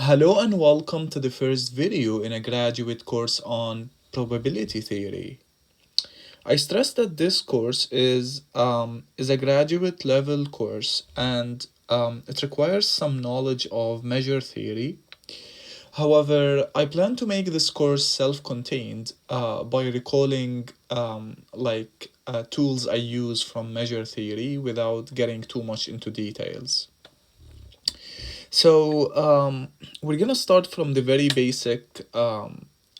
Hello and welcome to the first video in a graduate course on probability theory. I stress that this course is a graduate level course and it requires some knowledge of measure theory. However, I plan to make this course self-contained by recalling tools I use from measure theory without getting too much into details. So we're gonna start from the very basic,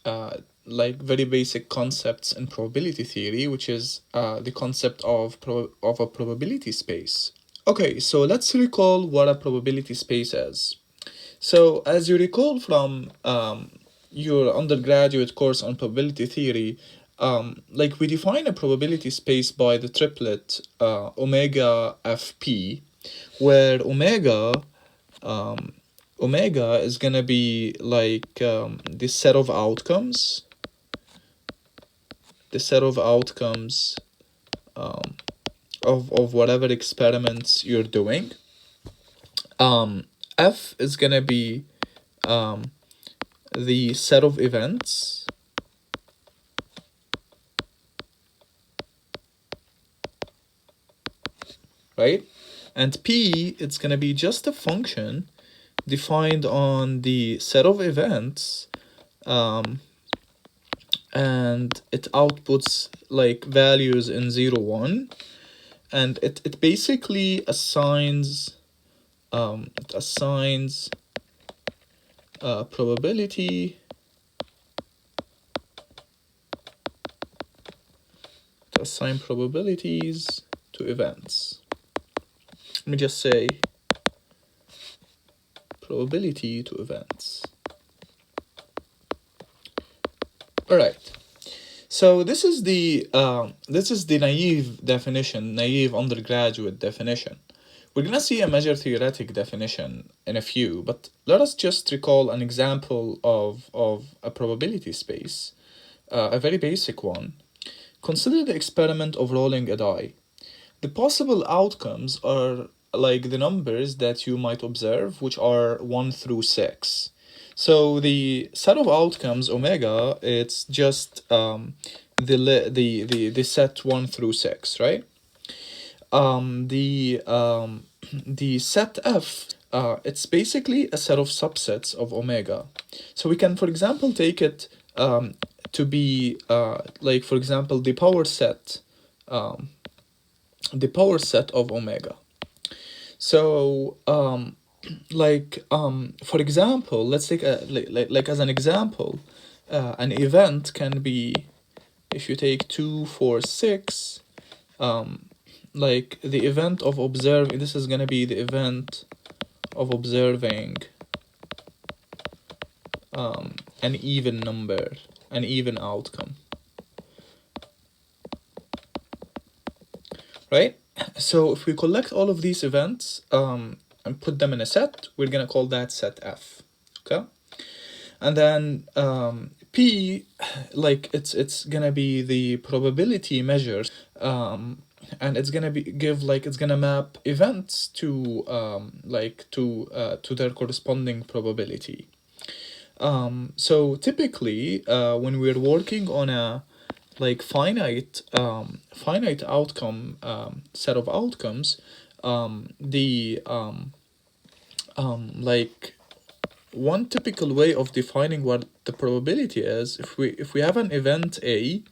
very basic concepts in probability theory, which is the concept of a probability space. Okay, so let's recall what a probability space is. So as you recall from your undergraduate course on probability theory, we define a probability space by the triplet omega fp, where omega is gonna be the set of outcomes, of whatever experiments you're doing. F is gonna be the set of events, right? And P, it's gonna be just a function defined on the set of events, and it outputs like values in 0, 1, and it basically assigns probability to assign probabilities to events. Let me just say probability to events. All right. So this is the naive undergraduate definition. We're gonna see a measure theoretic definition in a few, but let us just recall an example of a probability space, a very basic one. Consider the experiment of rolling a die. The possible outcomes are like the numbers that you might observe, which are 1 through 6. So the set of outcomes omega, it's just the set 1 through 6, right? The set F, it's basically a set of subsets of omega. So we can, for example, take it to be for example, the power set of omega. So for example, let's take as an example, an event can be, if you take 2, 4, 6, the event of observing, this is gonna be the event of observing an even number, an even outcome, right? So if we collect all of these events and put them in a set, we're gonna call that set F, okay? And then P, it's gonna be the probability measures, and it's gonna it's gonna map events to their corresponding probability. So typically when we're working on a finite outcome set of outcomes, one typical way of defining what the probability is, if we have an event A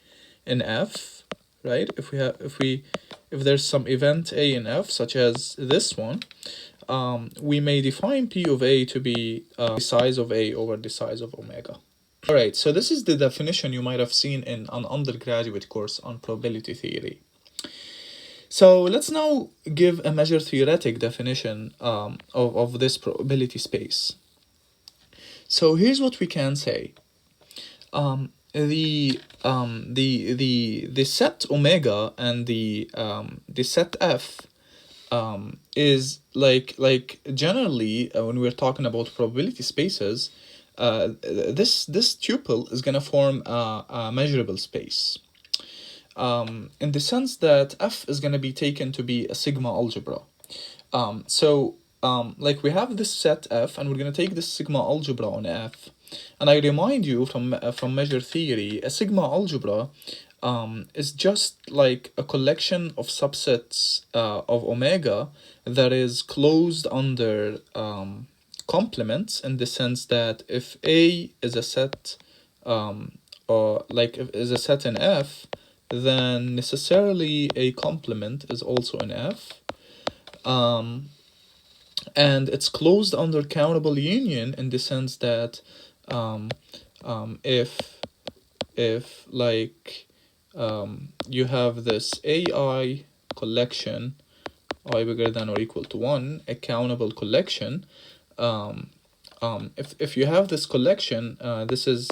in F, right? If there's some event A in F, such as this one, we may define P of A to be the size of A over the size of omega. All right, so this is the definition you might have seen in an undergraduate course on probability theory. So let's now give a measure theoretic definition of this probability space. So here's what we can say. The set omega and the set F is generally when we're talking about probability spaces, this tuple is gonna form a measurable space, in the sense that F is gonna be taken to be a sigma algebra. So like we have this set F, and we're gonna take this sigma algebra on F. And I remind you from measure theory, a sigma algebra is just like a collection of subsets of omega that is closed under complements, in the sense that if A is a set, or like if is a set in F, then necessarily a complement is also in F. And it's closed under countable union, in the sense that if like you have this AI collection, I bigger than or equal to 1, a countable collection, if you have this collection, this is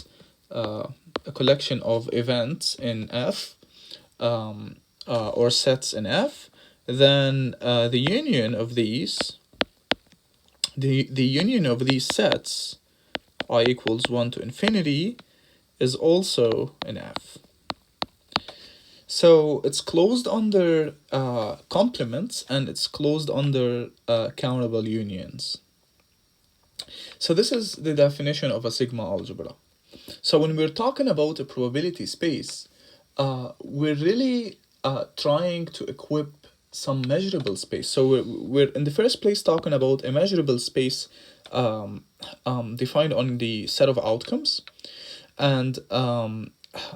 a collection of events in F, or sets in F, then the union of these, the union of these sets, I equals 1 to infinity, is also in F. So it's closed under complements, and it's closed under countable unions. So this is the definition of a sigma algebra. So when we're talking about a probability space, we're really trying to equip some measurable space. So we're in the first place talking about a measurable space defined on the set of outcomes, and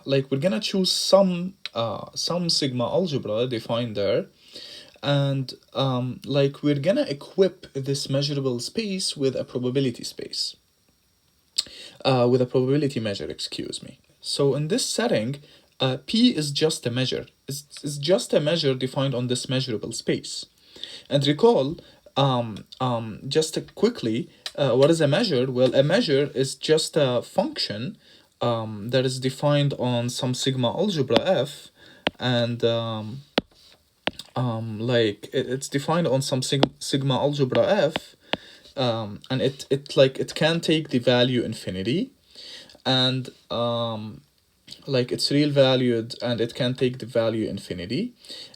like we're gonna choose some sigma algebra defined there, and like we're gonna equip this measurable space with a probability space, with a probability measure, excuse me. So in this setting, P is just a measure. It's just a measure defined on this measurable space. And recall, just quickly, what is a measure? Well, a measure is just a function that is defined on some sigma algebra F, and like it's defined on some sigma algebra F, and it can take the value infinity, and like it's real valued, and it can take the value infinity,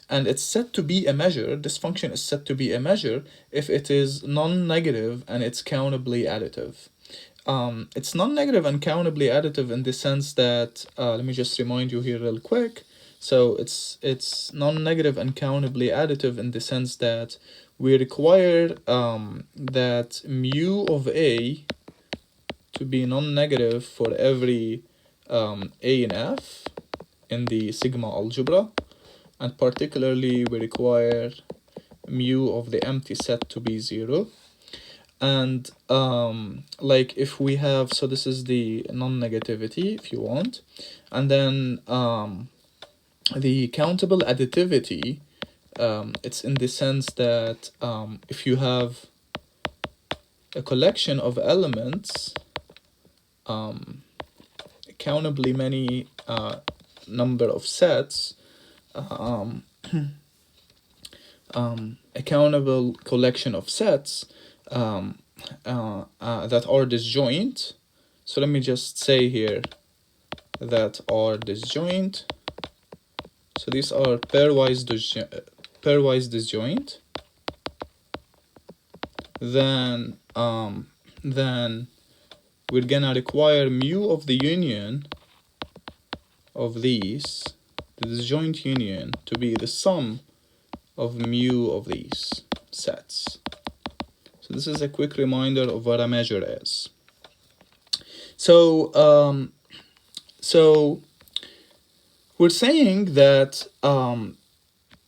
and it's set to be a measure. This function is set to be a measure if it is non-negative and it's countably additive. It's non-negative and countably additive in the sense that, let me just remind you here real quick. So it's non-negative and countably additive in the sense that we require that mu of A to be non-negative for every A in F in the sigma algebra, and particularly we require mu of the empty set to be 0. And like if we have, so this is the non-negativity if you want, and then the countable additivity, it's in the sense that if you have a collection of elements, countably many number of sets, a countable collection of sets that are disjoint. So let me just say here that are disjoint. So these are pairwise disjoint. Then we're gonna require mu of the union of these, the disjoint union, to be the sum of mu of these sets. So this is a quick reminder of what a measure is. So so we're saying that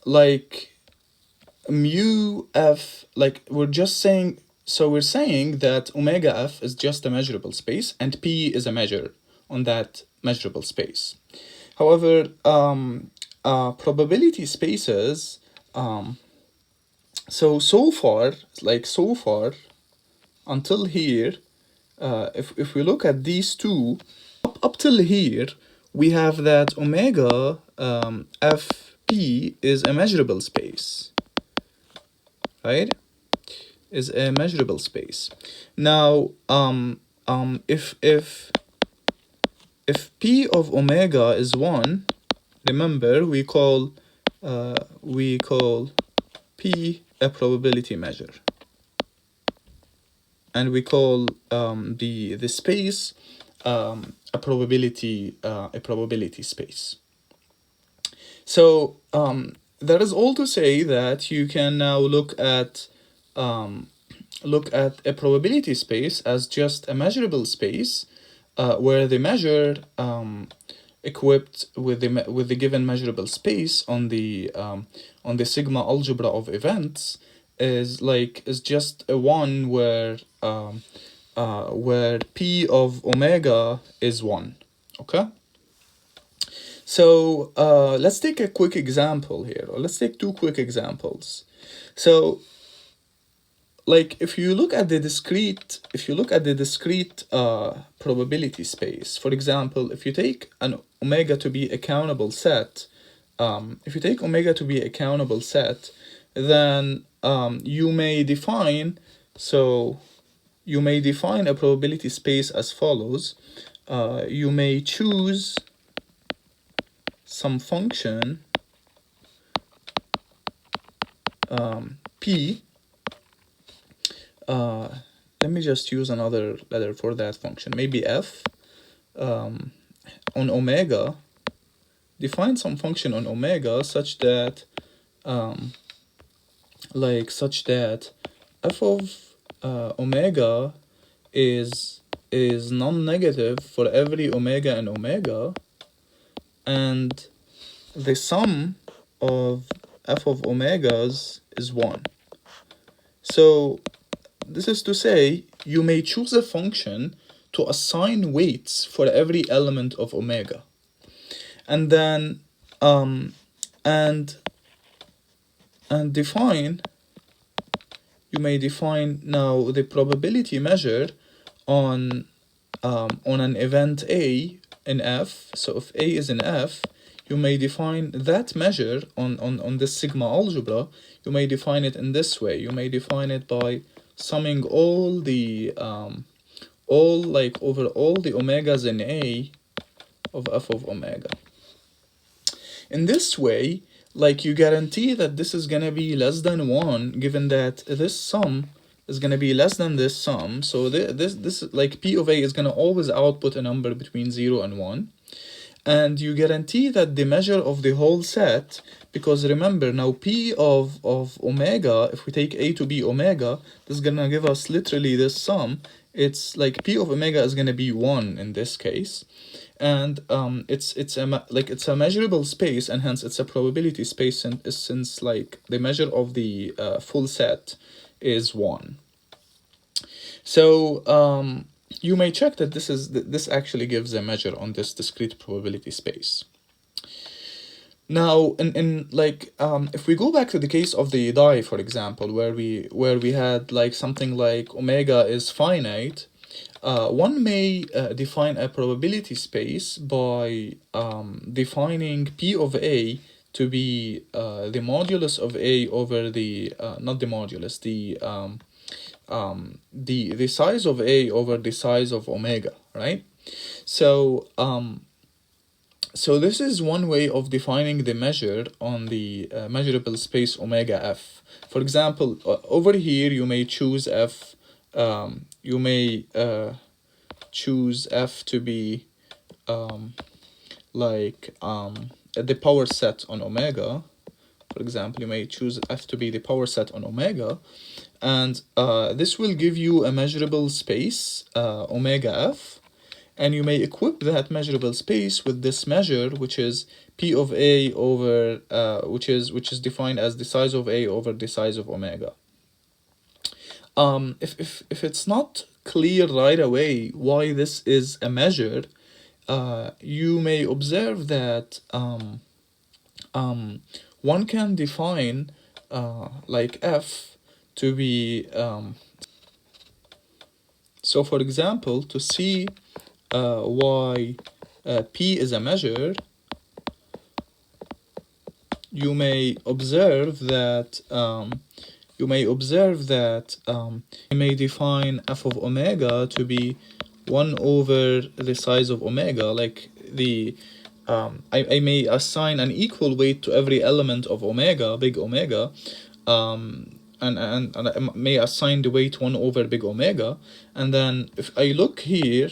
like mu f, like we're just saying, so we're saying that omega f is just a measurable space, and P is a measure on that measurable space. However, probability spaces, so far until here, if we look at these two, up till here, we have that omega fp is a measurable space, right? Is a measurable space. Now, if p of omega is 1, remember we call p a probability measure. we call the space a probability space. So that is all to say that you can now look at a probability space as just a measurable space where the measure equipped with the given measurable space on the sigma algebra of events is just a one where p of omega is 1. Okay, so let's take a quick example here, or let's take two quick examples. So like if you look at the discrete probability space, for example, if you take an omega to be a countable set, then you may define a probability space as follows. You may choose some function p. Let me just use another letter for that function, maybe f, on omega. Define some function on omega such that f of omega is non-negative for every omega and omega, and the sum of f of omegas is 1. So this is to say, you may choose a function to assign weights for every element of omega, and then you may define now the probability measure on an event A in F. So if A is in F, you may define that measure on this sigma algebra. You may define it in this way. You may define it by summing all the over all the omegas in A of f of omega. In this way, you guarantee that this is gonna be less than 1, given that this sum is gonna be less than this sum. So this p of A is gonna always output a number between 0 and 1. And you guarantee that the measure of the whole set, because remember now p of omega, if we take A to be omega, this is gonna give us literally this sum. It's p of omega is gonna be 1 in this case, and it's a measurable space, and hence it's a probability space since the measure of the full set is 1. So you may check that this actually gives a measure on this discrete probability space. Now, if we go back to the case of the die, for example, where we had something like omega is finite, one may define a probability space by defining p of A to be the modulus of A over the not the modulus, the size of A over the size of omega, right? So so this is one way of defining the measure on the measurable space omega f. For example, over here you may choose f. You may choose f to be the power set on omega. For example, you may choose f to be the power set on omega, and this will give you a measurable space omega f, and you may equip that measurable space with this measure, which is p of A over which is defined as the size of A over the size of omega. If it's not clear right away why this is a measure, you may observe that one can define f to be so for example, to see why p is a measure, you may observe that you may define f of omega to be 1 over the size of omega. I may assign an equal weight to every element of omega, big omega, and I may assign the weight 1 over big omega, and then if I look here,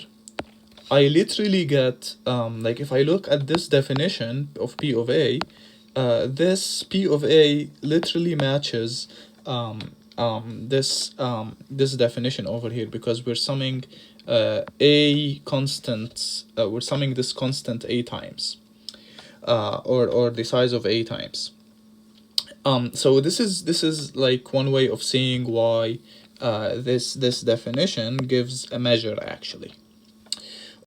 I literally get like if I look at this definition of P of A, this P of A literally matches this definition over here, because we're summing A constants, we're summing this constant A times, or the size of A times. So this is like one way of seeing why this definition gives a measure actually.